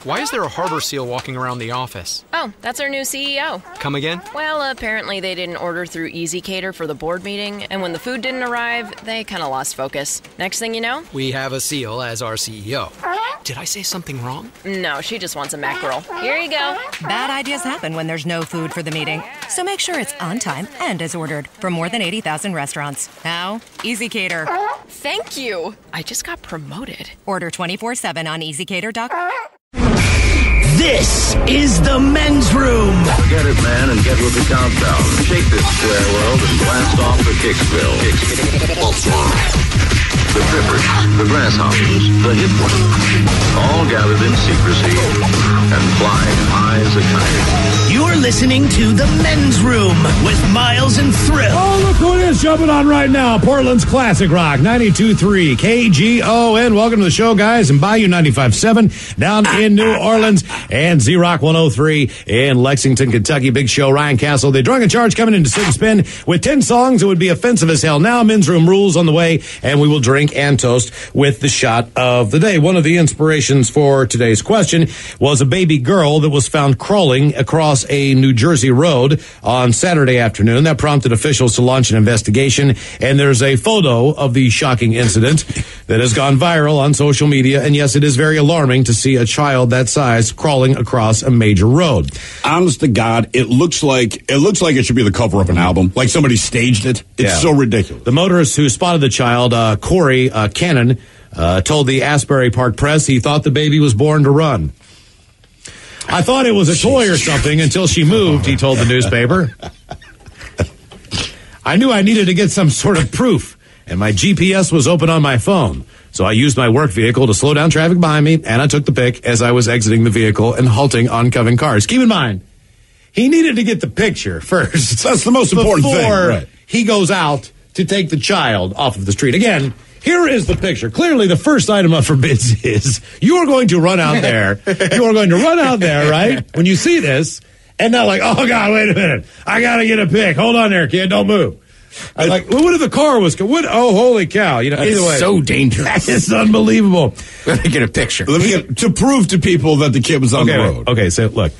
Why is there a harbor seal walking around the office? Oh, that's our new CEO. Come again? Well, apparently they didn't order through EasyCater for the board meeting, and when the food didn't arrive, they kind of lost focus. Next thing you know... We have a seal as our CEO. Did I say something wrong? No, she just wants a mackerel. Here you go. Bad ideas happen when there's no food for the meeting. So make sure it's on time and as ordered from more than 80,000 restaurants. Now, EasyCater. Thank you. I just got promoted. Order 24/7 on EasyCater.com. This is the men's room. Get it, man, and get with the countdown. Shake this square world and blast off for Kicksville. The trippers, the grasshoppers, the hip ones, all gathered in secrecy and flying high as a kite. You're listening to the men's room with Miles and Thrill. Oh, look who it is jumping on right now. Portland's Classic Rock, 92.3 KGON. Welcome to the show, guys. And Bayou 95.7 down in New Orleans. And Z-Rock 103 in Lexington, Kentucky. Big show, Ryan Castle. The Drunk in Charge coming into Sit and Spin with 10 songs. It would be offensive as hell. Now, men's room rules on the way, and we will drink and toast with the shot of the day. One of the inspirations for today's question was a baby girl that was found crawling across a New Jersey road on Saturday afternoon. That prompted officials to launch an investigation, and there's a photo of the shocking incident that has gone viral on social media. And yes, it is very alarming to see a child that size crawling across a major road. Honest to God, it looks like it should be the cover of an album. Like somebody staged it. It's so ridiculous. The motorist who spotted the child, Corey Cannon, told the Asbury Park Press he thought the baby was born to run. I thought it was a toy or something until she moved, he told the newspaper. I knew I needed to get some sort of proof, and my GPS was open on my phone. So I used my work vehicle to slow down traffic behind me, and I took the pic as I was exiting the vehicle and halting oncoming cars. Keep in mind, he needed to get the picture first. That's the most important thing, right? He goes out to take the child off of the street. Again, here is the picture. Clearly, the first item up for bids is you are going to run out there. You are going to run out there, right? When you see this, and not like, oh, God, wait a minute. I got to get a pic. Hold on there, kid. Don't move. I'm like, what if the car was... Oh, holy cow. You know, either way. So dangerous. That is unbelievable. Let me get a picture. To prove to people that the kid was on the road. Okay, so look.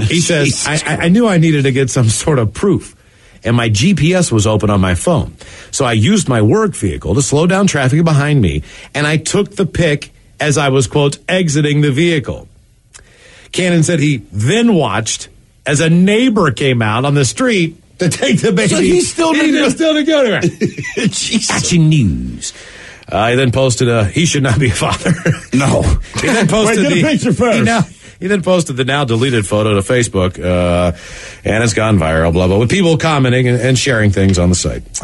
He says, I knew I needed to get some sort of proof, and my GPS was open on my phone. So I used my work vehicle to slow down traffic behind me, and I took the pic as I was, quote, exiting the vehicle. Cannon said he then watched as a neighbor came out on the street to take the baby. So he still to go to her. Action news. He then posted he should not be a father. No. He then posted get a picture first. He then posted the now deleted photo to Facebook, and it's gone viral, blah, blah, with people commenting and sharing things on the site.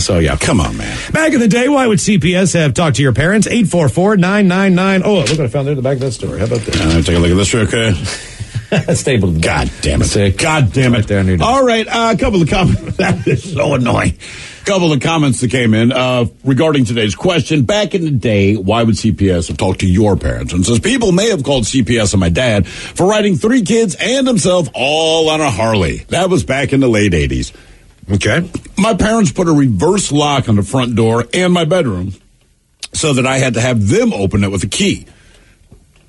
So, yeah. Come on, man. Back in the day, why would CPS have talked to your parents? 844-999. Oh, look what I found there in the back of that story. How about that? Take a look at this real quick. Stapled. God damn it. God damn it. Right there, all right, a couple of comments. That is so annoying. Couple of comments that came in regarding today's question. Back in the day, why would CPS have talked to your parents? And says, people may have called CPS on my dad for riding 3 kids and himself all on a Harley. That was back in the late 80s. Okay. My parents put a reverse lock on the front door and my bedroom so that I had to have them open it with a key.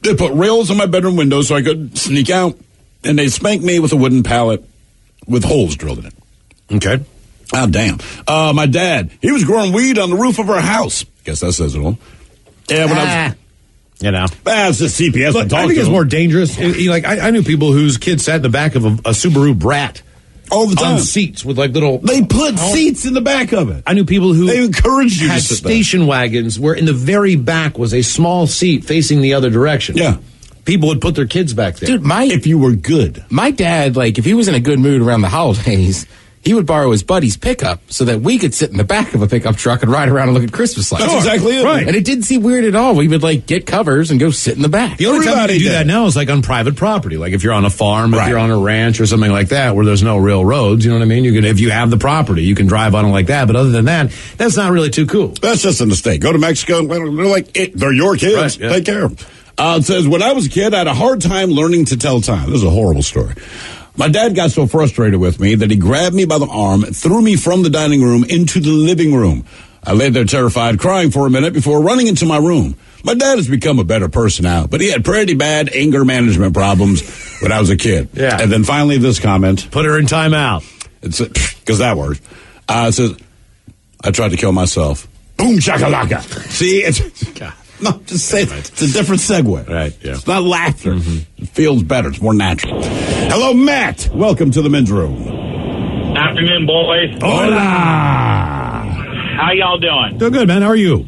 They put rails on my bedroom window so I could sneak out, and they spanked me with a wooden pallet with holes drilled in it. Okay. Oh, damn. My dad, he was growing weed on the roof of our house. Guess that says it all. Yeah, when I was... You know. It's just CPS. Look, I think it's more dangerous. I knew people whose kids sat in the back of a Subaru Brat. All the time. On seats with like little... They put seats in the back of it. I knew people who... They encouraged you had to sit station wagons where in the very back was a small seat facing the other direction. Yeah. People would put their kids back there. Dude, if you were good. My dad, if he was in a good mood around the holidays, he would borrow his buddy's pickup so that we could sit in the back of a pickup truck and ride around and look at Christmas lights. That's exactly it. Right. And it didn't seem weird at all. We would get covers and go sit in the back. The only time you do that now is on private property. Like if you're on a farm, if you're on a ranch or something like that where there's no real roads, you know what I mean? If you have the property, you can drive on it like that. But other than that, that's not really too cool. That's just a mistake. Go to Mexico, they're your kids. Right, yeah. Take care of them. It says, when I was a kid, I had a hard time learning to tell time. This is a horrible story. My dad got so frustrated with me that he grabbed me by the arm and threw me from the dining room into the living room. I lay there terrified, crying for a minute before running into my room. My dad has become a better person now, but he had pretty bad anger management problems when I was a kid. Yeah. And then finally this comment. Put her in timeout. It's because that works. It says, I tried to kill myself. Boom, shakalaka. See, it's... No, just say it. It's a different segue. Right, yeah. It's not laughter. It feels better. It's more natural. Hello, Matt. Welcome to the men's room. Afternoon, boys. Hola! How y'all doing? Doing good, man. How are you?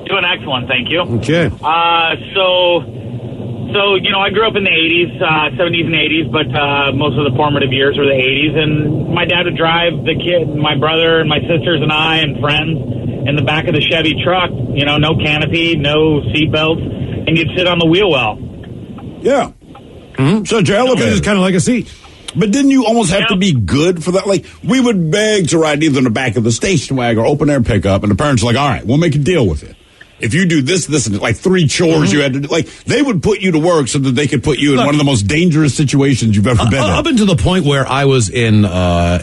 Doing excellent, thank you. Okay. So you know, I grew up in the 80s, 70s and 80s, but most of the formative years were the 80s, and my dad would drive the kid, my brother and my sisters and I and friends in the back of the Chevy truck, you know, no canopy, no seatbelts, and you'd sit on the wheel well. Yeah. So your elevator It's kind of like a seat. But didn't you almost have to be good for that? Like, we would beg to ride either in the back of the station wagon or open air pickup, and the parents were like, all right, we'll make a deal with it. If you do this, and like 3 chores you had to do, like, they would put you to work so that they could put you in one of the most dangerous situations you've ever been in. Up until the point where I was in,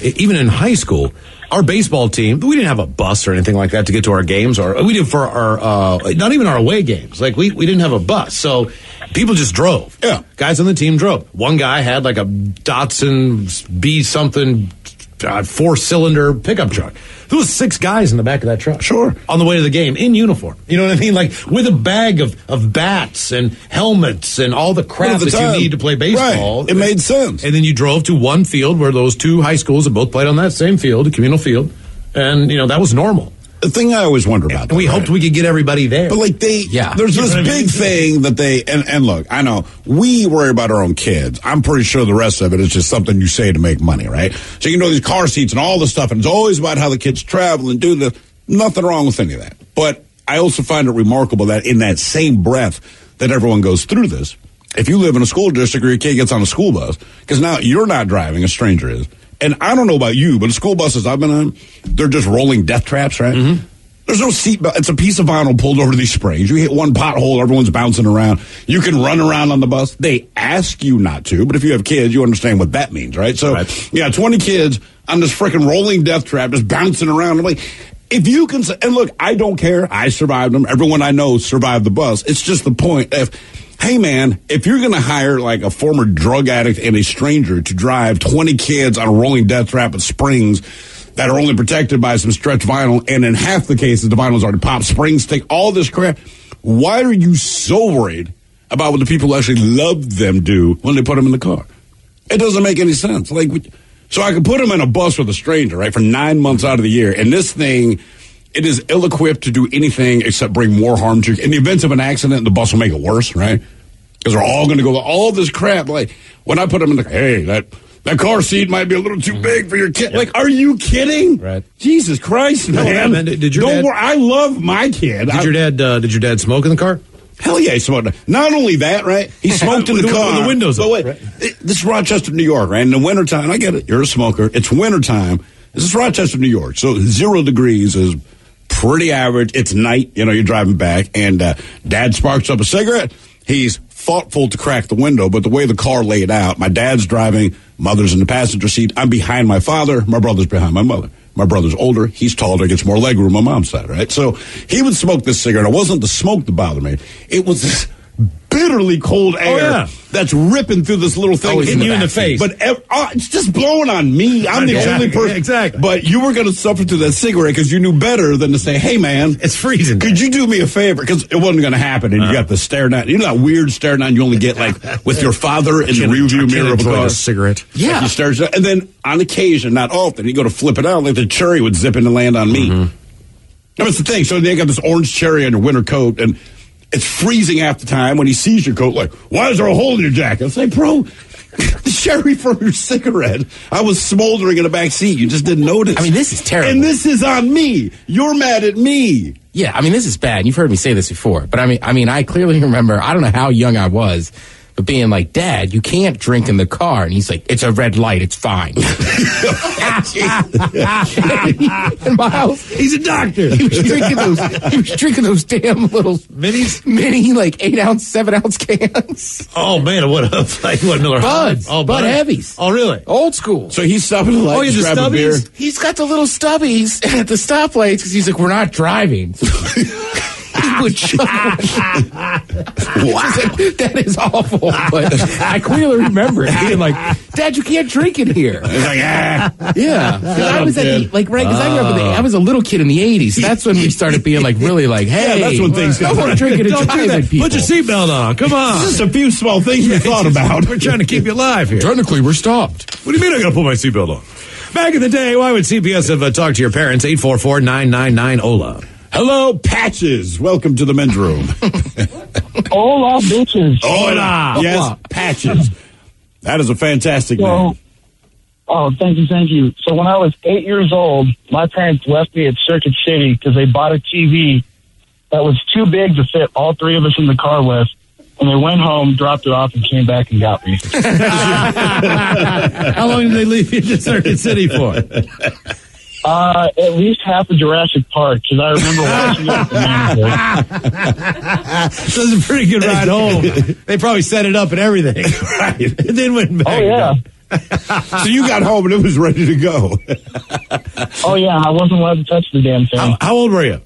even in high school, our baseball team, we didn't have a bus or anything like that to get to our games, or we did for our, not even our away games. Like, we didn't have a bus. So people just drove. Yeah. Guys on the team drove. One guy had like a Datsun B something 4-cylinder pickup truck. There was 6 guys in the back of that truck. Sure. On the way to the game, in uniform. You know what I mean? Like, with a bag of bats and helmets and all the crap that you need to play baseball. Right. It made sense. And then you drove to one field where those 2 high schools had both played on that same field, a communal field. And, you know, that was normal. The thing I always wonder about And we hoped we could get everybody there. But like there's this big thing that they, and look, I know we worry about our own kids. I'm pretty sure the rest of it is just something you say to make money, right? So you know these car seats and all this stuff, and it's always about how the kids travel and do this. Nothing wrong with any of that. But I also find it remarkable that in that same breath that everyone goes through this, if you live in a school district or your kid gets on a school bus, because now you're not driving, a stranger is. And I don't know about you, but the school buses I've been on, they're just rolling death traps, right? Mm-hmm. There's no seatbelt. It's a piece of vinyl pulled over these springs. You hit one pothole, everyone's bouncing around. You can run around on the bus. They ask you not to, but if you have kids, you understand what that means, right? So, yeah, 20 kids on this freaking rolling death trap just bouncing around. I'm like, if you can, and look, I don't care. I survived them. Everyone I know survived the bus. It's just the point of, hey, man, if you're going to hire like a former drug addict and a stranger to drive 20 kids on a rolling death trap at springs that are only protected by some stretch vinyl, and in half the cases, the vinyl's already popped, springs stick, all this crap, why are you so worried about what the people who actually love them do when they put them in the car? It doesn't make any sense. Like, so I could put them in a bus with a stranger, right, for 9 months out of the year, and this thing, it is ill-equipped to do anything except bring more harm to you. In the event of an accident, the bus will make it worse, right? Because they're all going to go, all this crap. Like, when I put them in the, hey, that car seat might be a little too big for your kid. Like, are you kidding? Right. Jesus Christ, man. Yeah, man. Did your dad, worry. I love my kid. Did your dad smoke in the car? Hell yeah, he smoked. Not only that, right? He smoked in the car. With the windows up. Wait, right? This is Rochester, New York, right? In the wintertime, I get it. You're a smoker. It's wintertime. This is Rochester, New York. So 0 degrees is pretty average. It's night. You know, you're driving back, and Dad sparks up a cigarette. He's thoughtful to crack the window, but the way the car laid out, my dad's driving, mother's in the passenger seat. I'm behind my father. My brother's behind my mother. My brother's older. He's taller, gets more leg room on my mom's side, right? So he would smoke this cigarette. It wasn't the smoke that bothered me. It was this bitterly cold air that's ripping through this little thing. Hitting you in the face. But it's just blowing on me. I'm the only person. Exactly. But you were going to suffer through that cigarette because you knew better than to say, hey, man. It's freezing. Could you do me a favor? Because it wasn't going to happen. And you got the stare down. You know that weird stare down you only get like with your father in the rearview mirror of a car? A cigarette. Yeah. Like he stares down. And then on occasion, not often, you go to flip it out like the cherry would zip in and land on me. Mm-hmm. That's the thing. So they got this orange cherry on your winter coat, and it's freezing half the time. When he sees your coat, like, why is there a hole in your jacket? It's like, bro, the cherry from your cigarette. I was smoldering in the back seat. You just didn't notice. I mean, this is terrible. And this is on me. You're mad at me. Yeah, I mean, this is bad. You've heard me say this before. But I mean, I clearly remember, I don't know how young I was, but being like, Dad, you can't drink in the car. And he's like, it's a red light. It's fine. In my house. He's a doctor. He was drinking those damn little mini like 8-ounce, 7-ounce cans. Oh man, what Miller Buds. Oh, Bud Heavies. Oh really? Old school. So he's stopping the light. Oh, you grab a beer. He's got the little stubbies at the stoplights because he's like, we're not driving. would shove it. Like, that is awful, but I clearly remember it being like, Dad, you can't drink it here. It's like, Yeah, because I was I was a little kid in the 80s. So that's when we started being like, really like, hey, that's when things don't want to drink it and Don't do drive that. it, people. Put your seatbelt on. Come on. just a few small things we thought about. We're trying to keep you alive here. Technically, we're stopped. What do you mean I got to put my seatbelt on? Back in the day, why would CPS have talked to your parents? 844-999-OLA. Hello, Patches. Welcome to the men's room. Hola, bitches. Hola. Yes, Patches. That is a fantastic name. Oh, thank you. So when I was 8 years old, my parents left me at Circuit City because they bought a TV that was too big to fit all three of us in the car with. And they went home, dropped it off, and came back and got me. How long did they leave you in Circuit City for? At least half of Jurassic Park, because I remember watching it at the So it was a pretty good ride home. They probably set it up and everything. Right. And then went back. Oh, yeah. So you got home and it was ready to go. Oh, yeah, I wasn't allowed to touch the damn thing. How old were you?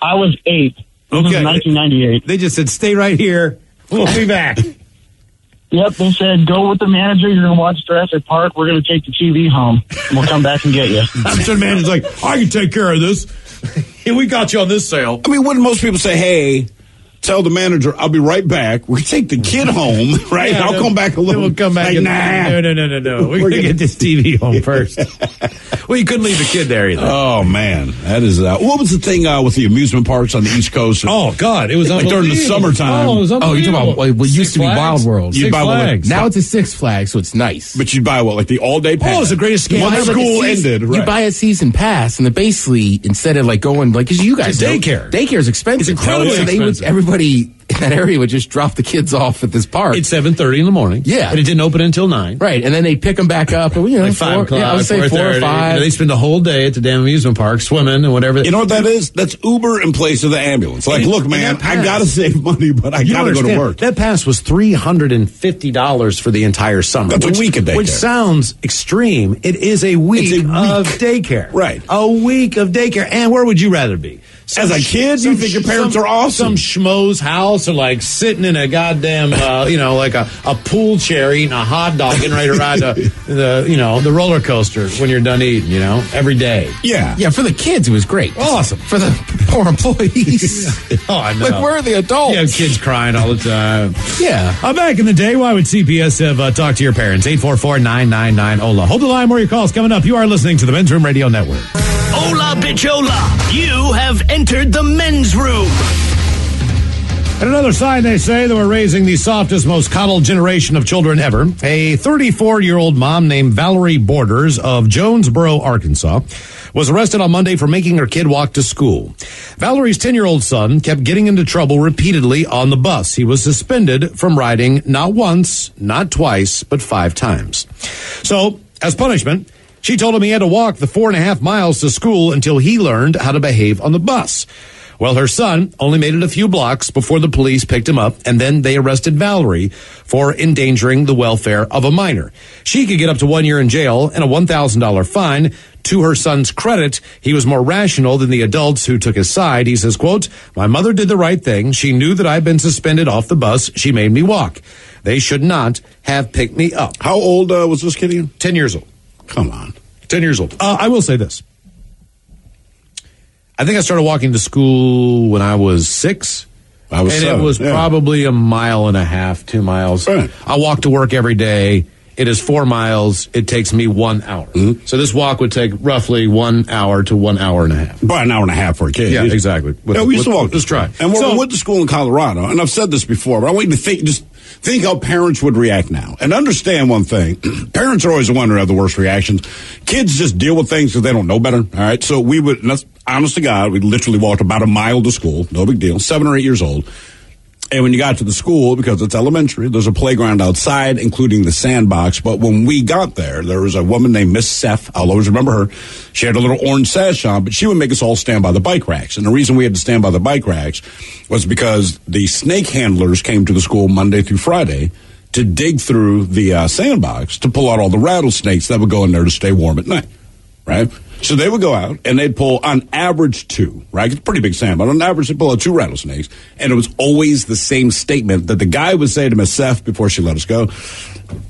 I was 8. This was 1998. They just said, stay right here. We'll be back. Yep, they said, go with the manager. You're going to watch Jurassic Park. We're going to take the TV home. And we'll come back and get you. I'm sure the manager's like, I can take care of this. We got you on this sale. I mean, wouldn't most people say, hey, tell the manager, I'll be right back. We'll take the kid home, right? Yeah, I'll come back a little. We'll come back. Like, No. We're going to get this TV home first. Well, you couldn't leave the kid there either. Oh, man. That is, what was the thing with the amusement parks on the East Coast? Oh, God. It was like during the summertime. Oh, it was Oh, you're talking about what used to be Flags? Wild World. You'd Six buy one of Flags. Now it's a Six Flags, so it's nice. But you'd buy what, like the all-day pass? Oh, it's the greatest scam Once ever. school ended, right? You buy a season pass, and then basically, instead of like going, like, because you guys It's know, daycare. Daycare's expensive. It's incredibly so expensive. Everybody in that area would just drop the kids off at this park. It's 7:30 in the morning. Yeah. And it didn't open until 9. Right, and then they pick them back up, and Like 5 o'clock. I would say 4 or 4:30. 5. They spend the whole day at the damn amusement park swimming and whatever. You know what that is? That's Uber in place of the ambulance. Like, look, man, I got to save money, but I got to go to work. That pass was $350 for the entire summer. That's a week of daycare. Which sounds extreme. It is a week of daycare. Right. A week of daycare. And where would you rather be? As a kid, you think your parents are awesome. Some schmo's house, or like sitting in a goddamn, like a pool chair eating a hot dog, getting ready to ride the roller coaster when you're done eating, every day. Yeah. Yeah, for the kids, it was great. Awesome. For the poor employees. Oh, I know. Like, where are the adults? You have kids crying all the time. Yeah. Back in the day, why would CPS have talked to your parents? 844-999-OLA. Hold the line, more of your calls coming up. You are listening to the Men's Room Radio Network. Hola, bichola. You have entered the men's room. And another sign, they say, that we're raising the softest, most coddled generation of children ever. A 34-year-old mom named Valerie Borders of Jonesboro, Arkansas, was arrested on Monday for making her kid walk to school. Valerie's 10-year-old son kept getting into trouble repeatedly on the bus. He was suspended from riding not once, not twice, but 5 times. So, as punishment, she told him he had to walk the 4.5 miles to school until he learned how to behave on the bus. Well, her son only made it a few blocks before the police picked him up, and then they arrested Valerie for endangering the welfare of a minor. She could get up to 1 year in jail and a $1,000 fine. To her son's credit, he was more rational than the adults who took his side. He says, quote, "My mother did the right thing. She knew that I'd been suspended off the bus. She made me walk. They should not have picked me up." How old was this kid again? 10 years old. Come on. 10 years old. I will say this. I think I started walking to school when I was 6. I was 7. It was probably 1.5 miles, 2 miles. Right. I walk to work every day. It is 4 miles. It takes me 1 hour. Mm-hmm. So this walk would take roughly 1 hour to 1 hour and a half. About an hour and a half for a kid. Yeah, exactly. We used to walk. Let's try. And we went to school in Colorado, and I've said this before, but I want you to think how parents would react now. And understand one thing. Parents are always the one who have the worst reactions. Kids just deal with things because they don't know better. All right. So we would, and that's honest to God, we literally walked about 1 mile to school. No big deal. 7 or 8 years old. And when you got to the school, because it's elementary, there's a playground outside, including the sandbox. But when we got there was a woman named Miss Seth. I'll always remember her. She had a little orange sash on, but she would make us all stand by the bike racks. And the reason we had to stand by the bike racks was because the snake handlers came to the school Monday through Friday to dig through the sandbox to pull out all the rattlesnakes that would go in there to stay warm at night. Right? So they would go out and they'd pull on average 2, right? It's a pretty big sample. On average, they'd pull out 2 rattlesnakes. And it was always the same statement that the guy would say to Miss Seth before she let us go.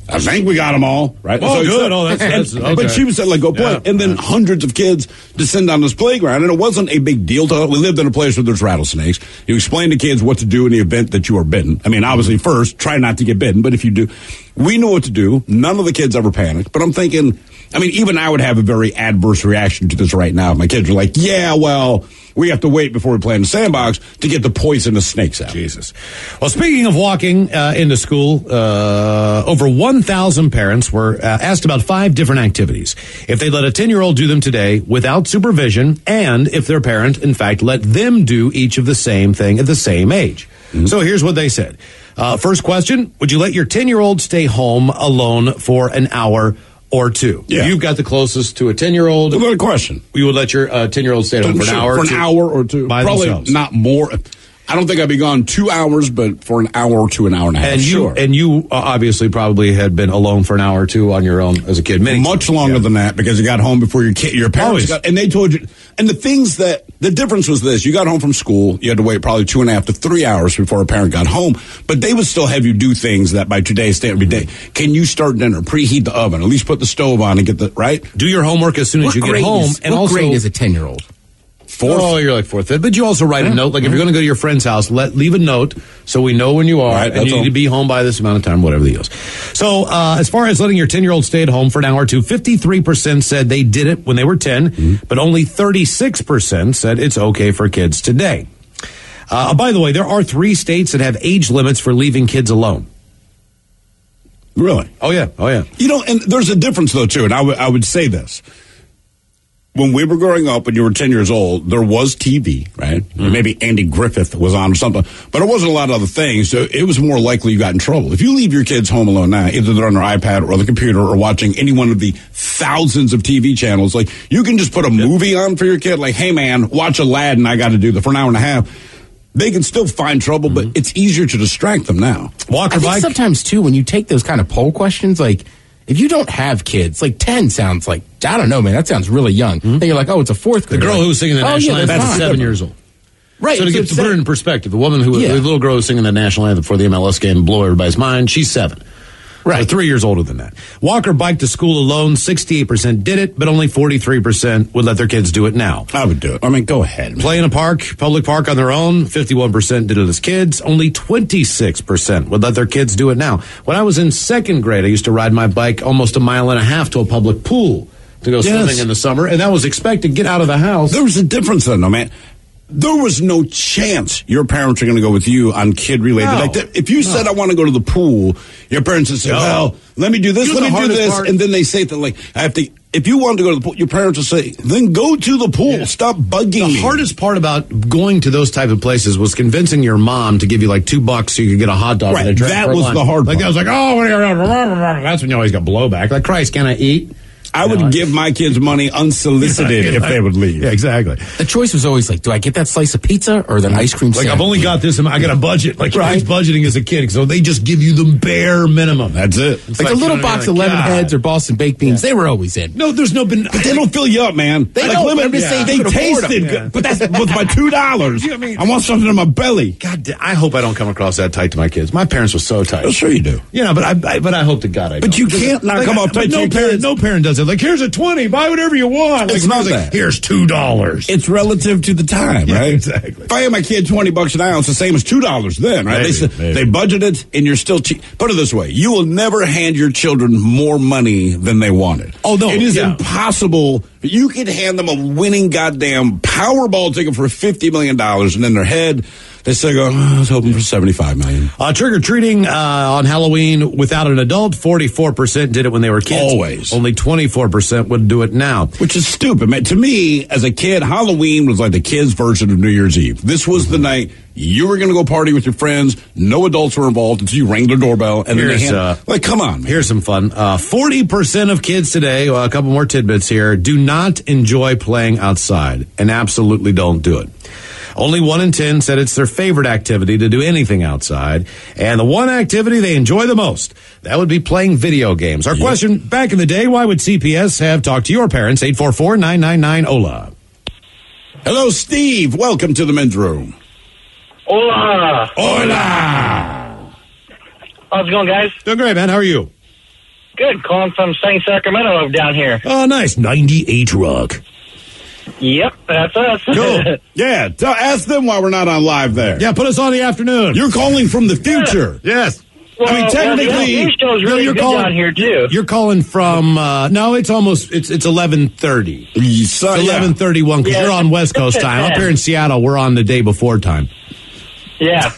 I think we got them all, right? Oh, so good. Oh, that's okay. But she would say, like, go play. Yeah. And then hundreds of kids descend on this playground. And it wasn't a big deal to us. We lived in a place where there's rattlesnakes. You explain to kids what to do in the event that you are bitten. I mean, obviously, first, try not to get bitten. But if you do, we know what to do. None of the kids ever panicked. But I'm thinking, I mean, even I would have a very adverse reaction to this right now. If my kids are like, yeah, well, we have to wait before we play in the sandbox to get the poisonous snakes out. Jesus. Well, speaking of walking into school, over 1,000 parents were asked about 5 different activities. If they let a 10-year-old do them today without supervision, and if their parent, in fact, let them do each of the same thing at the same age. Mm-hmm. So here's what they said. First question, would you let your 10-year-old stay home alone for an hour or 2? Yeah. You've got the closest to a 10-year-old. Good question. You would let your 10-year-old stay at home for an hour or 2? For an hour or 2. By Probably themselves. not more. I don't think I'd be gone 2 hours, but for an hour to an hour and a half. And you obviously probably had been alone for an hour or 2 on your own as a kid. Much longer than that, because you got home before your parents got, and they told you. And the difference was this: you got home from school, you had to wait probably 2.5 to 3 hours before a parent got home, but they would still have you do things that by today's standard every day. Can you start dinner, preheat the oven, at least put the stove on and get the right? Do your homework as soon as you get home. And what grade is a 10-year-old? 4th. Oh, you're like 4th, 5th. But you also write a note. Like if you're going to go to your friend's house, leave a note so we know when you are, right, and you need to be home by this amount of time, whatever the deal is. So as far as letting your 10-year-old stay at home for an hour or 2, 53% said they did it when they were 10, but only 36% said it's okay for kids today. By the way, there are 3 states that have age limits for leaving kids alone. Really? Oh, yeah. You know, and there's a difference, though, too, and I would say this. When we were growing up, when you were 10 years old, there was TV, right? Mm-hmm. Maybe Andy Griffith was on or something, but there wasn't a lot of other things, so it was more likely you got in trouble. If you leave your kids home alone now, either they're on their iPad or the computer or watching any one of the thousands of TV channels, like, you can just put a movie on for your kid, like, hey, man, watch Aladdin, I got to do that for an hour and a half. They can still find trouble, but it's easier to distract them now. I think sometimes, too, when you take those kind of poll questions, like, if you don't have kids, like 10 sounds like, I don't know, man, that sounds really young. Then you're like, oh, it's a 4th grader. The girl who was singing the national anthem is 7 years old. Right. So to put it in perspective, the woman the little girl who was singing the national anthem before the MLS game blew everybody's mind, she's 7. Right. So 3 years older than that. Walk or bike to school alone, 68% did it, but only 43% would let their kids do it now. I would do it. I mean, go ahead. Play in a public park on their own, 51% did it as kids. Only 26% would let their kids do it now. When I was in 2nd grade, I used to ride my bike almost 1.5 miles to a public pool to go swimming in the summer, and that was expected. Get out of the house. There was a difference then, though, man. There was no chance your parents are going to go with you on kid-related. No. Like if you said, I want to go to the pool, your parents would say, well, let me do this, let me do this. And then they say that, like, I have to, if you want to go to the pool, your parents will say, then go to the pool. Yeah. Stop bugging me. The hardest part about going to those type of places was convincing your mom to give you like $2 so you could get a hot dog. Right, and a drink that for was lunch. the hard part. Like, I was like, that's when you always got blowback. Like, Christ, can I eat? I would give my kids money unsolicited if they would leave. Yeah, exactly. The choice was always like, do I get that slice of pizza or that ice cream sandwich? Like, I've only got this, I got a budget. Like, I was budgeting as a kid, so they just give you the bare minimum. That's it. It's like the little box of lemon heads or Boston baked beans, they were always in. No, there's no... But they don't fill you up, man. They like don't. Lemon, I'm just saying they tasted good. But that's with my $2. I want something in my belly. God, I hope I don't come across that tight to my kids. My parents were so tight. Well, sure you do. You know, but I hope to God I don't. But you can't not come off tight to your kids. No parent does it. Like, here's a 20. Buy whatever you want. It's not that. Here's $2. It's relative to the time, right? Exactly. If I had my kid $20 an hour, it's the same as $2 then, right? Maybe. They budgeted, and you're still cheap. Put it this way: you will never hand your children more money than they wanted. Oh no, it is impossible. You could hand them a winning goddamn Powerball ticket for $50 million, and in their head, they still go, I was hoping for $75 million. Trick-or-treating on Halloween without an adult, 44% did it when they were kids. Always. Only 24% would do it now. Which is stupid, man. To me, as a kid, Halloween was like the kids' version of New Year's Eve. This was the night you were going to go party with your friends. No adults were involved until you rang their doorbell. And like, come on, man. Here's some fun. 40% of kids today, a couple more tidbits here, do not enjoy playing outside and absolutely don't do it. Only 1 in 10 said it's their favorite activity to do anything outside. And the one activity they enjoy the most, that would be playing video games. Our question, back in the day, why would CPS have talked to your parents? 844-999-OLA. Hello, Steve. Welcome to the men's room. Hola. Hola. How's it going, guys? Doing great, man. How are you? Good. Calling from sunny Sacramento down here. Oh, nice. 98 Rock. Yep, that's us. Cool. Yeah, ask them why we're not on live there. Yeah, put us on the afternoon. You're calling from the future. Yes. Well, I mean, technically, the show's really good down here too. You're calling from, no, it's almost, it's 11:30. It's 11:31 because you're on West Coast time. Up here in Seattle, we're on the day before time. Yeah.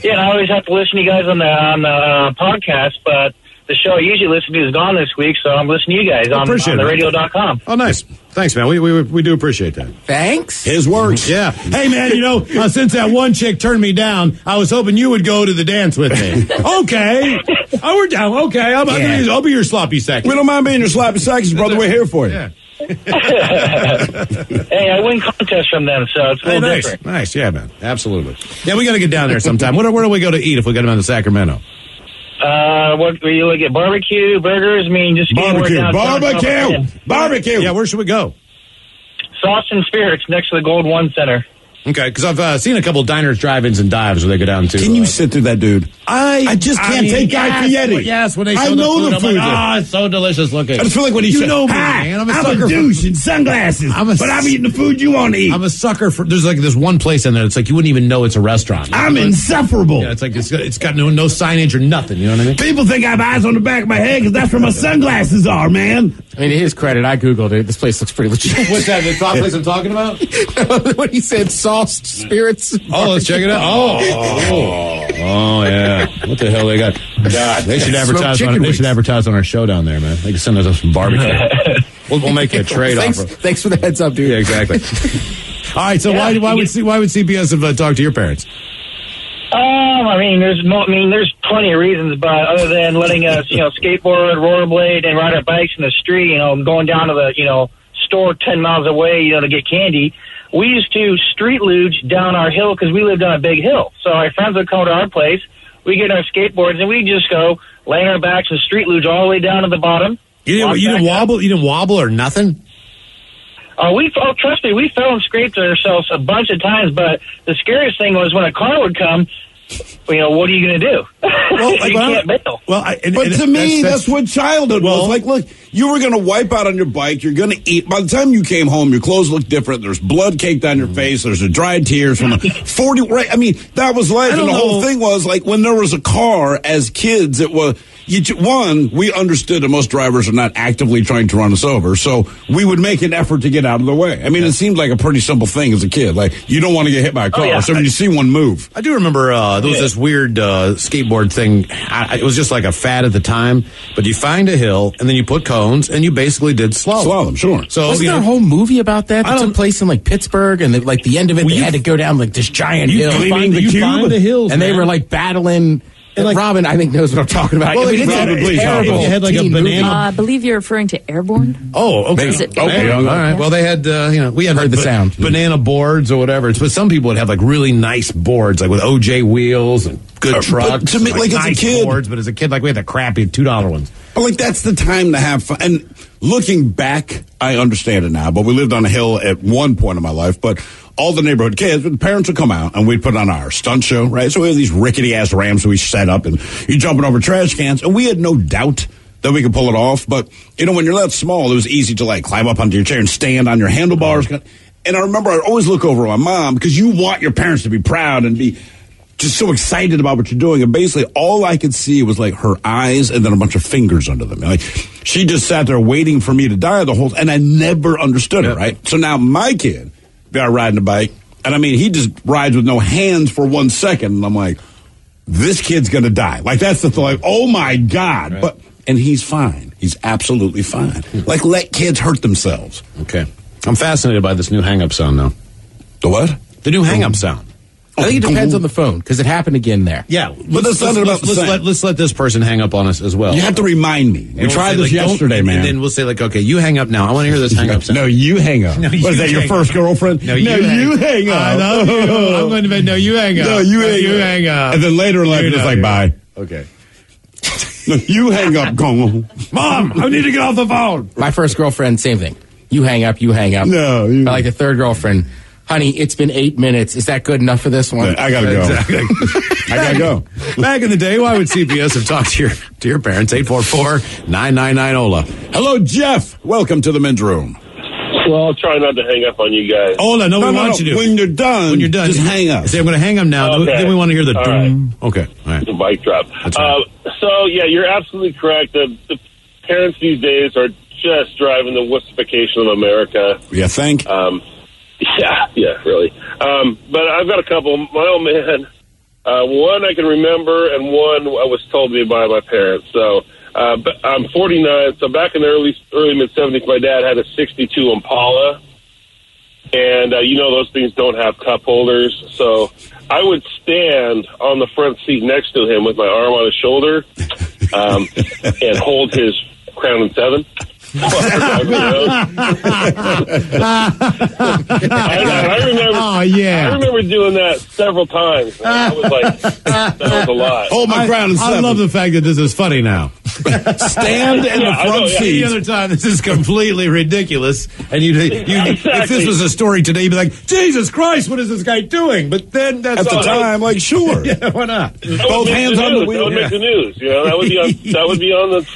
Yeah, and I always have to listen to you guys on the podcast, but the show I usually listen to is gone this week, so I'm listening to you guys on the radio.com. Oh, nice. Thanks, man. We do appreciate that. Thanks. His words. Yeah. Hey, man, since that one chick turned me down, I was hoping you would go to the dance with me. Okay. Oh, we're down. Okay. I'll be your sloppy seconds. We don't mind being your sloppy seconds, brother. We're here for you. Yeah. Hey, I win contests from them, so it's a little different. Nice. Yeah, man. Absolutely. Yeah, we got to get down there sometime. Where do we go to eat if we get them down to Sacramento? What you look at barbecue, burgers? I mean, just barbecue. Yeah, where should we go? Sauce and Spirits next to the Gold One Center. Okay, because I've seen a couple diners, drive-ins, and dives where they go down to. Can you sit through that dude? I just can't take Guy Fieri. Yes, when they show I know the food. Like, it's so delicious looking. I just feel like when he said, know me, "Hi, man. I'm a douche in sunglasses, but I'm eating the food you want to eat." I'm a sucker for. There's like this one place in there. It's like you wouldn't even know it's a restaurant. I'm insufferable. Yeah, it's like it's got no signage or nothing. You know what I mean? People think I have eyes on the back of my head because that's where my sunglasses are, man. I mean, to his credit, I Googled it. This place looks pretty legit. What's that? The top place I'm talking about? When he said sauce, spirits. Oh, let's check it out. Oh, yeah. What the hell they got? God, they should advertise on. They should advertise on our show down there, man. They can send us some barbecue. We'll make a trade offer. Thanks for the heads up, dude. Yeah, exactly. All right. So why would CPS have talked to your parents? I mean, there's plenty of reasons, but other than letting us, skateboard, rollerblade, and ride our bikes in the street, going down to the, store 10 miles away, to get candy. We used to street luge down our hill because we lived on a big hill. So our friends would come to our place, we get our skateboards, and we just go lay on our backs and street luge all the way down to the bottom. You didn't wobble? You didn't wobble or nothing? Trust me, we fell and scraped ourselves a bunch of times, but the scariest thing was when a car would come, what are you going to do? Well, you can't bail. But to me, that's what childhood was. Like, look, you were going to wipe out on your bike. You're going to eat. By the time you came home, your clothes looked different. There's blood caked on your face. There's the dried tears from 40. Right? I mean, that was life. And the whole thing was like when there was a car as kids, it was. We understood that most drivers are not actively trying to run us over, so we would make an effort to get out of the way. I mean, it seemed like a pretty simple thing as a kid. Like, you don't want to get hit by a car, so when you see one move. I do remember there was this weird skateboard thing. It was just like a fad at the time, but you find a hill, and then you put cones, and you basically did slalom. Sure. So, wasn't there a whole movie about that took place in, like, Pittsburgh, and, the end of it, they had to go down, like, this giant hill. You find the hills, and they were, like, battling... And Robin, I think, knows what I'm talking about. Well, it's terrible. You had like a banana. I believe you're referring to Airborne. Oh, okay. Okay. All right. Well, they had, we had heard the sound. Banana boards or whatever. But some people would have like really nice boards, like with OJ wheels and good trucks. But to me, like nice as a kid, boards, but as a kid, like we had the crappy $2 ones. But like that's the time to have fun. And looking back, I understand it now. But we lived on a hill at one point in my life. But all the neighborhood kids, the parents would come out and we'd put on our stunt show, right? So we had these rickety ass ramps we set up and you're jumping over trash cans. And we had no doubt that we could pull it off. But, when you're that small, it was easy to like climb up onto your chair and stand on your handlebars. And I remember I'd always look over at my mom because you want your parents to be proud and be just so excited about what you're doing. And basically all I could see was like her eyes and then a bunch of fingers under them. Like she just sat there waiting for me to die the whole time. And I never understood it, right? So now my kid got riding a bike. And I mean, he just rides with no hands for 1 second. And I'm like, this kid's going to die. Like that's the thing. Like, oh my God. Right. And he's fine. He's absolutely fine. Like let kids hurt themselves. Okay. I'm fascinated by this new hang-up sound, though. The what? The new hang-up sound. I think it depends on the phone, because it happened again there. Yeah, but that's not about the same. Let's let this person hang up on us as well. You have to remind me. We tried this yesterday, man. And then we'll say, like, okay, you hang up now. I want to hear this hang up sound. No, you hang up. No, what is that, your first girlfriend? No, you hang up. I love you. I'm going to bed. No, you hang up. No, you hang up. And then later in life, it's like, bye. Okay. No, you hang up. Mom, I need to get off the phone. My first girlfriend, same thing. You hang up. No. But like the third girlfriend, honey, it's been 8 minutes. Is that good enough for this one? I gotta go. Exactly. I gotta go. Back in the day, why would CPS have talked to your parents? 844-999-OLA. Hello, Jeff. Welcome to the men's room. Well, I'll try not to hang up on you guys. Ola, no, we want you to. When you're done, just hang up. Say, I'm going to hang up now. Okay. Then we want to hear the doom. Right. Okay, all right. The mic drop. That's right. So, yeah, you're absolutely correct. The parents these days are just driving the wussification of America. You think? Yeah, really. But I've got a couple. My old man, one I can remember, and one I was told to me by my parents. So but I'm 49. So back in the early mid-'70s, my dad had a '62 Impala, and those things don't have cup holders. So I would stand on the front seat next to him with my arm on his shoulder and hold his Crown and 7. I remember. Oh yeah! I remember doing that several times. I was like, that was a lot. Hold my Crown and 7. I love the fact that this is funny now. Stand in the front seat. Any other time, this is completely ridiculous. And if this was a story today, you'd be like, Jesus Christ, what is this guy doing? But then that's at the time, like, sure, yeah, why not? Both hands on the wheel. That would make the news. That would be on the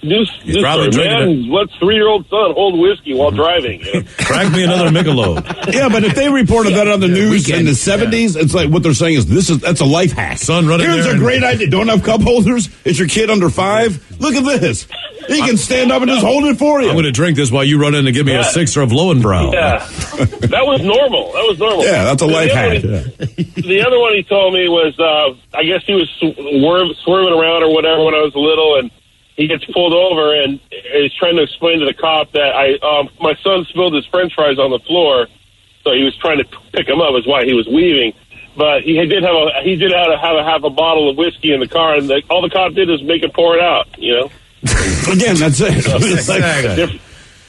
news story. Man, let's 3-year-old son hold whiskey while driving. Crack me another Michelob. Yeah, but if they reported that on the news in the 70s, it's like what they're saying is that's a life hack. Son, run Here's a great idea. Don't have cup holders. It's your kid under 5. Look at this. He can stand up and just hold it for you. I'm going to drink this while you run in and give me a 6er of Lowenbrow. Yeah, that was normal. Yeah, that's a life hack. The other one he told me was, I guess he was swerving around or whatever when I was little, and he gets pulled over, and he's trying to explain to the cop that my son spilled his French fries on the floor, so he was trying to pick him up. Is why he was weaving. But he did have a half a bottle of whiskey in the car, and all the cop did is make him pour it out. Again, that's it. It's like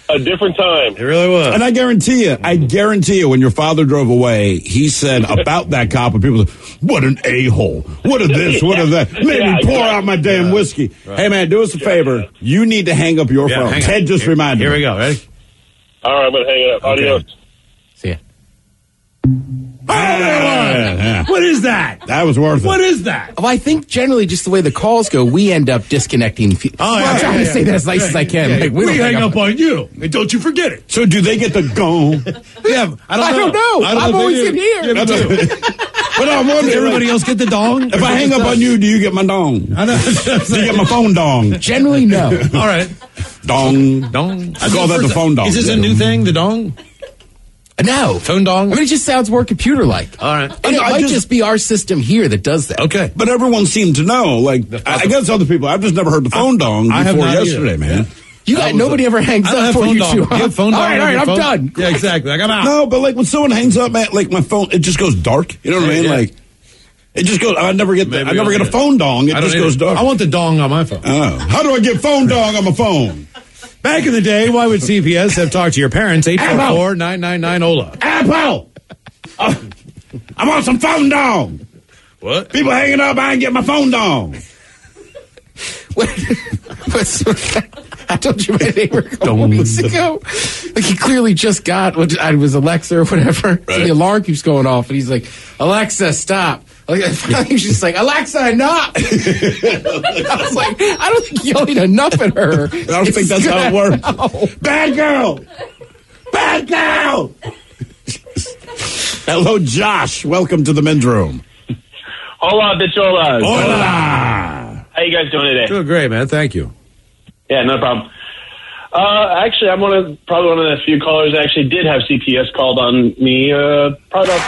a different time. It really was. And I guarantee you, when your father drove away, he said about that cop, and people said, what an a-hole. What is this? What is that? Made me pour out my damn whiskey. Right. Hey, man, do us a favor. You need to hang up your phone. Ted just reminded me. Here we go. Ready? All right, I'm going to hang it up. Adios. See ya. What is that? That was worth it. What is that? Well, I think generally just the way the calls go, we end up disconnecting. I'm trying to say that as nice as I can. Like, we hang up on you, and don't you forget it. So do they get the go? Yeah, I don't know. I'm always in here. But I'm wondering, everybody else get the dong? If I hang up on you, do you get my dong? I know. Do you get my phone dong? Generally, no. All right. Dong. I call that the phone dong. Is this a new thing, the dong? No. Phone dong? I mean, it just sounds more computer-like. All right. And it might just be our system here that does that. Okay. But everyone seemed to know. Like, I guess other people, I've just never heard the phone dong before yesterday, man. You got nobody ever hangs up for you two. You have phone dong. All right, I'm done. Yeah, exactly. Like, I'm out. No, but like when someone hangs up, man, like my phone, it just goes dark. You know what I mean? Like, it just goes. I never get a phone dong. It just goes dark. I want the dong on my phone. How do I get phone dong on my phone? Back in the day, why would CPS have talked to your parents? 844-999-OLA. Apple! I want some phone dong. What? People hanging up, I ain't get my phone dong. I told you my neighbor a couple weeks ago. Like he clearly just got what it was Alexa or whatever. Right. So the alarm keeps going off, and he's like, "Alexa, stop!" Like he's just like, "Alexa, enough!" I was like, "I don't think yelling enough at her. I don't think that's how it works." Bad girl, bad girl. Hello, Josh. Welcome to the men's room. Hola, bicholas. Hola. How you guys doing today? Doing great, man. Thank you. Yeah, no problem. Actually, I'm probably one of the few callers that actually did have CPS called on me probably about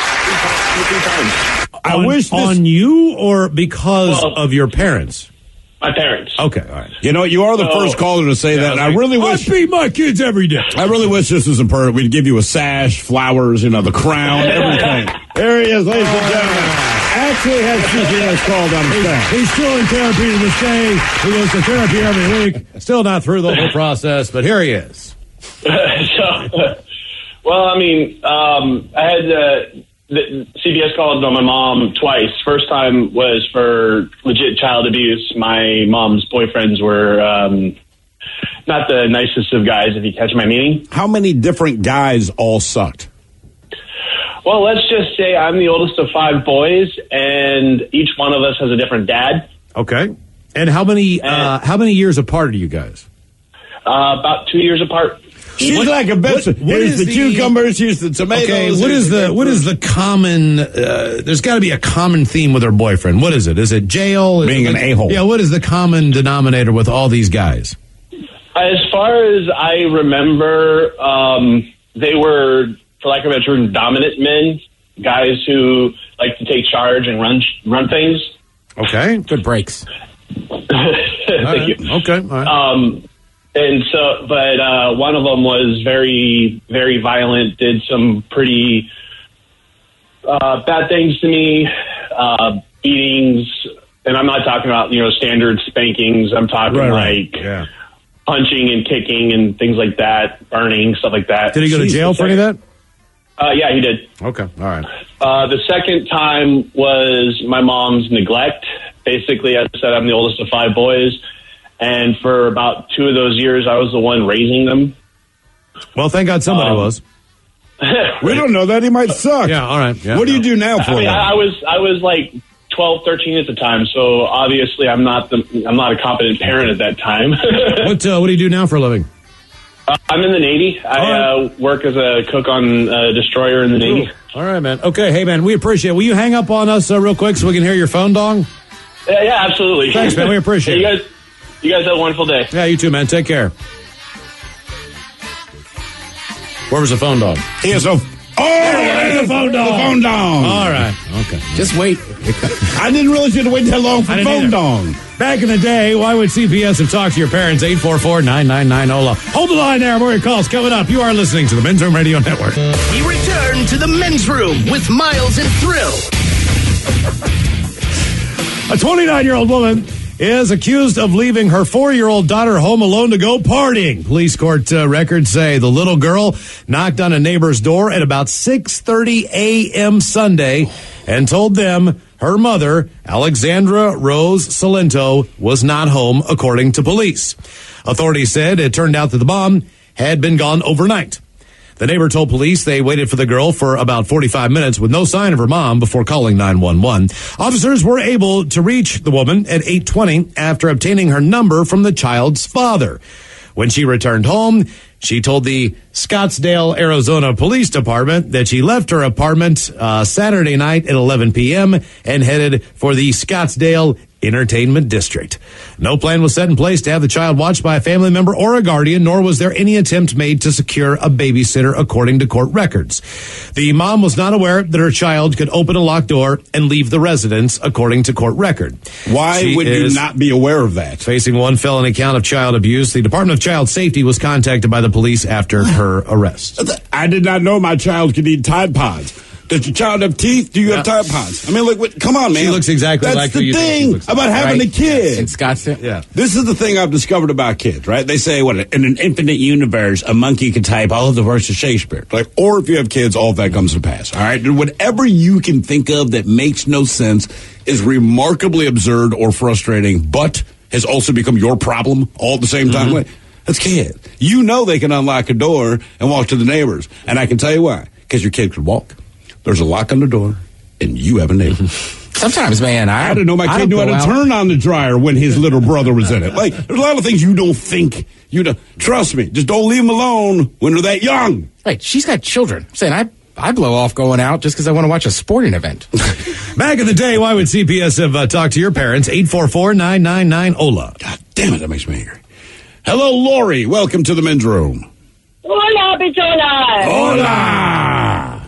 three times. On you or because of your parents? My parents. Okay, all right. You know, you are the first caller to say that. And I really wish. I beat my kids every day. I really wish this was in person. We'd give you a sash, flowers, the crown, everything. There he is, ladies and gentlemen. Actually has CPS called on his staff. He's still in therapy to this day. He goes to therapy every week. Still not through the whole process, but here he is. Well, I mean, I had the CBS called on my mom twice. First time was for legit child abuse. My mom's boyfriends were not the nicest of guys, if you catch my meaning. How many different guys all sucked? Well, let's just say I'm the oldest of 5 boys, and each one of us has a different dad. Okay. And how many years apart are you guys? About 2 years apart. She's like a bitch. Here's the cucumbers, here's the tomatoes. Okay, what is the common, there's got to be a common theme with her boyfriend. What is it? Is it jail? Being an a-hole. Yeah, what is the common denominator with all these guys? As far as I remember, they were, for lack of a better term, dominant men, guys who like to take charge and run things. Okay. Good breaks. Thank you. Okay, all right. And so, but one of them was very, very violent, did some pretty bad things to me, beatings, and I'm not talking about, standard spankings. I'm talking punching and kicking and things like that, burning, stuff like that. Did he go to jail for any of that? Yeah, he did. Okay, all right. The second time was my mom's neglect. Basically, as I said, I'm the oldest of 5 boys. And for about 2 of those years, I was the one raising them. Well, thank God somebody was. We don't know that. He might suck. Yeah, all right. Yeah, what do you do now for him? I was like 12, 13 at the time, so obviously I'm not a competent parent at that time. What do you do now for a living? I'm in the Navy. I work as a cook on a destroyer in the Navy. All right, man. Okay, hey, man, we appreciate it. Will you hang up on us real quick so we can hear your phone dong? Yeah, absolutely. Thanks, man. We appreciate it. You guys have a wonderful day. Yeah, you too, man. Take care. Where was the phone dog? He has no... the phone dog. The phone dong. All right. Okay. Just wait. I didn't realize you had to wait that long for phone dong. Back in the day, why would CPS have talked to your parents? 844-999-OLA. Hold the line there. More of your calls coming up. You are listening to the Men's Room Radio Network. We return to the Men's Room with Miles and Thrill. A 29-year-old woman is accused of leaving her 4-year-old daughter home alone to go partying. Police court records say the little girl knocked on a neighbor's door at about 6:30 a.m. Sunday and told them her mother, Alexandra Rose Salento, was not home, according to police. Authorities said it turned out that the mom had been gone overnight. The neighbor told police they waited for the girl for about 45 minutes with no sign of her mom before calling 911. Officers were able to reach the woman at 8:20 after obtaining her number from the child's father. When she returned home, she told the Scottsdale, Arizona Police Department that she left her apartment Saturday night at 11 p.m. and headed for the Scottsdale Entertainment District. No plan was set in place to have the child watched by a family member or a guardian, nor was there any attempt made to secure a babysitter, according to court records. The mom was not aware that her child could open a locked door and leave the residence, according to court record. Why would you not be aware of that? Facing one felony count of child abuse, the Department of Child Safety was contacted by the police after her arrest. I did not know my child could eat Tide Pods. Does your child have teeth? Do you have Tide Pods? I mean, look, come on, man. She looks exactly like who you think. That's the thing about having a kid. In Scottsdale? Yeah. This is the thing I've discovered about kids, right? They say, in an infinite universe, a monkey can type all of the works of Shakespeare. Or if you have kids, all of that comes to pass, all right? Whatever you can think of that makes no sense is remarkably absurd or frustrating, but has also become your problem all at the same time. Mm-hmm. That's kid. You know they can unlock a door and walk to the neighbors. And I can tell you why. Because your kid could walk. There's a lock on the door, and you have a neighbor. Sometimes, man, I didn't know my kid knew how to turn on the dryer when his little brother was in it. There's a lot of things you don't think. Trust me, just don't leave them alone when they're that young. Right, she's got children. I'm saying I blow off going out just because I want to watch a sporting event. Back in the day, why would CPS have talked to your parents? 844-999-OLA. God damn it, that makes me angry. Hello, Lori. Welcome to the Men's Room. Hola, pichona. Hola.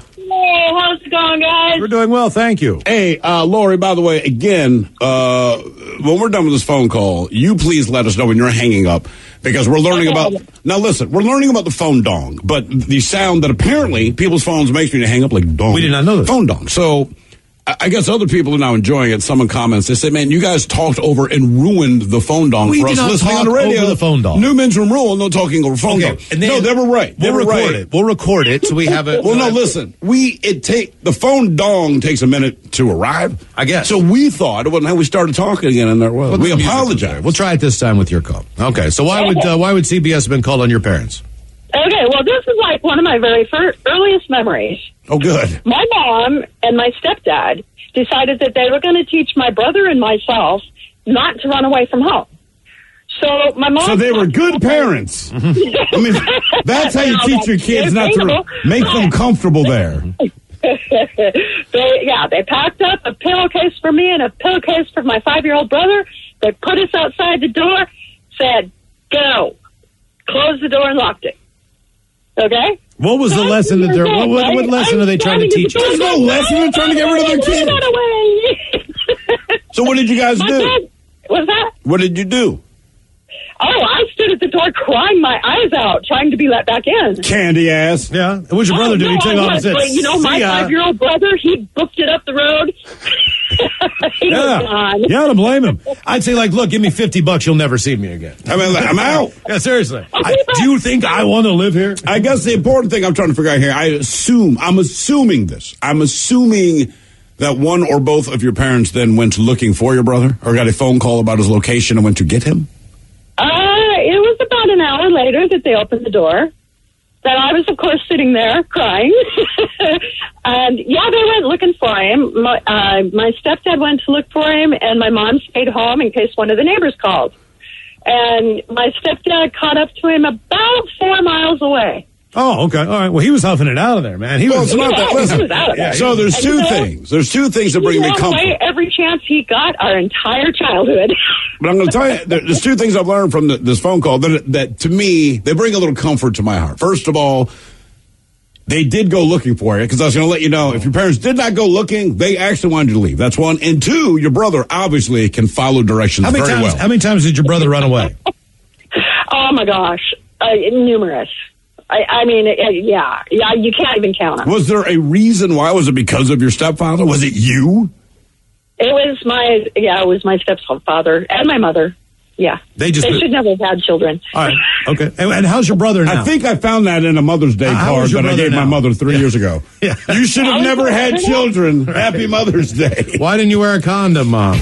Hey, how's it going, guys? We're doing well, thank you. Hey, Lori, by the way, again, when we're done with this phone call, you please let us know when you're hanging up, because we're learning about... Now, listen, we're learning about the phone dong, but the sound that apparently people's phones makes me to hang up like dong. We did not know that. Phone dong. So... I guess other people are now enjoying it. Someone comments, they say, man, you guys talked over and ruined the phone dong We for did us not listening talk on the radio. over the phone dong. New men's room rule, no talking over phone dong. And then, no, they were right. They We'll were record right. it. We'll record it so we have it. Well, no, listen. The phone dong takes a minute to arrive. I guess. So we thought, well, now we started talking again, and we apologize. We'll try it this time with your call. Okay, so why would CBS have been called on your parents? Okay, well, this is like one of my very earliest memories. Oh, good. My mom and my stepdad decided that they were going to teach my brother and myself not to run away from home. So my mom... So they were good parents. I mean, that's how you teach your kids not to make them comfortable there. They packed up a pillowcase for me and a pillowcase for my 5-year-old brother. They put us outside the door, said, go. Closed the door and locked it. Okay? What was the lesson that they're... What lesson are they trying to teach you? There's no lesson. They're trying to get rid of their kids. So what did you guys do? What's that? What did you do? Oh, I stood at the door crying my eyes out, trying to be let back in. Candy ass. Yeah. What's your brother do? He took off and said, my 5-year-old brother, he booked it up the road. He was gone. Yeah, I don't blame him. I'd say, like, look, give me $50, you'll never see me again. I mean, I'm out. Yeah, seriously. Do you think I want to live here? I guess the important thing I'm trying to figure out here, I'm assuming that one or both of your parents then went looking for your brother or got a phone call about his location and went to get him? It was about an hour later that they opened the door. That I was, of course, sitting there crying. And, yeah, they went looking for him. My stepdad went to look for him, and my mom stayed home in case one of the neighbors called. And my stepdad caught up to him about 4 miles away. Oh, okay. All right. Well, he was huffing it out of there, man. It's not that. Listen. So there's two things. There's two things that bring me comfort. Away every chance he got our entire childhood. But I'm going to tell you, there's two things I've learned from this phone call that to me, they bring a little comfort to my heart. First of all, they did go looking for you, because I was going to let you know, if your parents did not go looking, they actually wanted you to leave. That's one. And two, your brother obviously can follow directions very well. How many times did your brother run away? Oh, my gosh. Numerous. I mean, yeah, you can't even count them. Was there a reason why? Was it because of your stepfather? Was it you? It was my stepfather and my mother. Yeah. They should never have had children. All right. Okay. And how's your brother now? I think I found that in a Mother's Day card that I gave my mother 3 years ago. Yeah. You should have never had children. Happy Mother's Day. Why didn't you wear a condom, Mom? All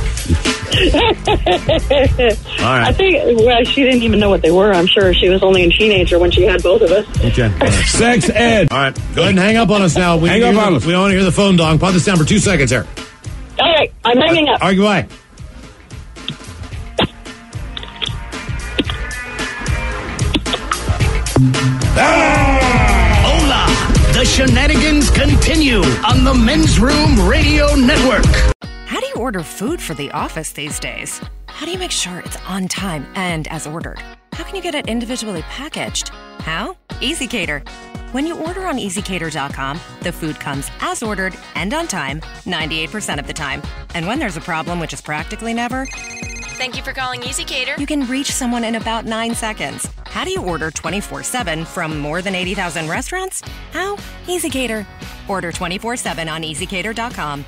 right. I think she didn't even know what they were. I'm sure she was only a teenager when she had both of us. Okay. Sex ed. All right. Go ahead and hang up on us now. Hang up on us. We don't want to hear the phone dong. Pop this down for 2 seconds here. All right. I'm hanging up. All right. Goodbye. Hola! The shenanigans continue on the Men's Room Radio Network. How do you order food for the office these days? How do you make sure it's on time and as ordered? How can you get it individually packaged? How? EasyCater. When you order on EasyCater.com, the food comes as ordered and on time 98% of the time. And when there's a problem, which is practically never, Thank you for calling EasyCater. you can reach someone in about 9 seconds. How do you order 24/7 from more than 80,000 restaurants? How? EasyCater. Order 24/7 on EasyCater.com.